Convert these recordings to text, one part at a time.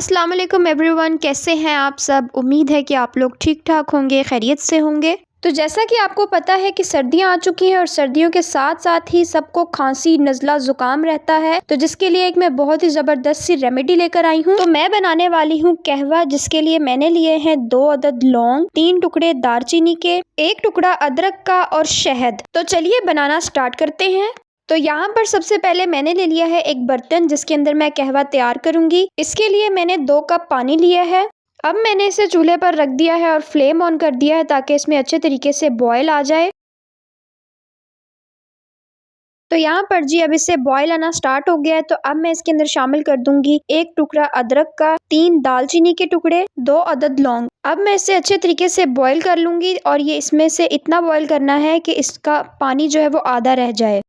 अस्सलाम वालेकुम एवरीवन, कैसे हैं आप सब। उम्मीद है कि आप लोग ठीक ठाक होंगे, खैरियत से होंगे। तो जैसा कि आपको पता है कि सर्दियां आ चुकी हैं और सर्दियों के साथ साथ ही सबको खांसी, नज़ला, ज़ुकाम रहता है। तो जिसके लिए एक मैं बहुत ही ज़बरदस्त सी रेमेडी लेकर आई हूँ। तो मैं बनाने वाली हूँ कहवा, जिसके लिए मैंने लिए हैं 2 अदद लौंग, 3 टुकड़े दालचीनी के, 1 टुकड़ा अदरक का और शहद। तो चलिए बनाना स्टार्ट करते हैं। तो यहाँ पर सबसे पहले मैंने ले लिया है एक बर्तन, जिसके अंदर मैं कहवा तैयार करूंगी। इसके लिए मैंने 2 कप पानी लिया है। अब मैंने इसे चूल्हे पर रख दिया है और फ्लेम ऑन कर दिया है ताकि इसमें अच्छे तरीके से बॉयल आ जाए। तो यहाँ पर जी अब इससे बॉयल आना स्टार्ट हो गया है। तो अब मैं इसके अंदर शामिल कर दूंगी 1 टुकड़ा अदरक का, 3 दालचीनी के टुकड़े, 2 अदद लौंग। अब मैं इसे अच्छे तरीके से बॉयल कर लूंगी और ये इसमें से इतना बॉयल करना है कि इसका पानी जो है वो आधा रह जाए।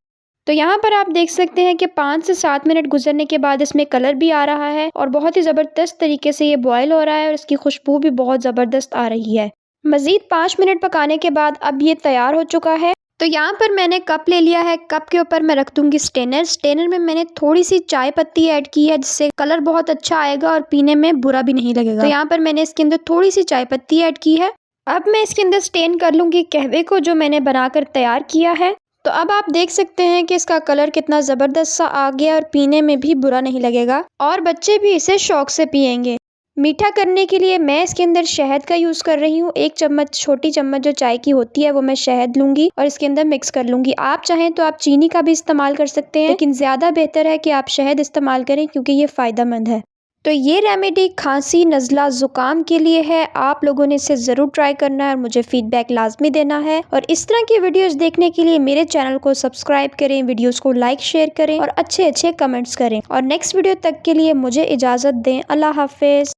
तो यहाँ पर आप देख सकते हैं कि 5 से 7 मिनट गुजरने के बाद इसमें कलर भी आ रहा है और बहुत ही ज़बरदस्त तरीके से ये बॉयल हो रहा है और इसकी खुशबू भी बहुत ज़बरदस्त आ रही है। मज़ीद 5 मिनट पकाने के बाद अब ये तैयार हो चुका है। तो यहाँ पर मैंने कप ले लिया है। कप के ऊपर मैं रख दूंगी स्टेनर। स्टेनर में मैंने थोड़ी सी चाय पत्ती ऐड की है, जिससे कलर बहुत अच्छा आएगा और पीने में बुरा भी नहीं लगेगा। तो यहाँ पर मैंने इसके अंदर थोड़ी सी चाय पत्ती ऐड की है। अब मैं इसके अंदर स्टेन कर लूंगी कहवे को, जो मैंने बनाकर तैयार किया है। तो अब आप देख सकते हैं कि इसका कलर कितना ज़बरदस्त सा आ गया और पीने में भी बुरा नहीं लगेगा और बच्चे भी इसे शौक से पियेंगे। मीठा करने के लिए मैं इसके अंदर शहद का यूज़ कर रही हूँ। 1 चम्मच, छोटी चम्मच जो चाय की होती है, वो मैं शहद लूँगी और इसके अंदर मिक्स कर लूँगी। आप चाहें तो आप चीनी का भी इस्तेमाल कर सकते हैं, लेकिन ज़्यादा बेहतर है कि आप शहद इस्तेमाल करें क्योंकि ये फ़ायदेमंद है। तो ये रेमेडी खांसी, नज़ला, ज़ुकाम के लिए है। आप लोगों ने इसे ज़रूर ट्राई करना है और मुझे फ़ीडबैक लाजमी देना है। और इस तरह की वीडियोस देखने के लिए मेरे चैनल को सब्सक्राइब करें, वीडियोस को लाइक शेयर करें और अच्छे अच्छे कमेंट्स करें। और नेक्स्ट वीडियो तक के लिए मुझे इजाज़त दें। अल्लाह हाफ़िज़।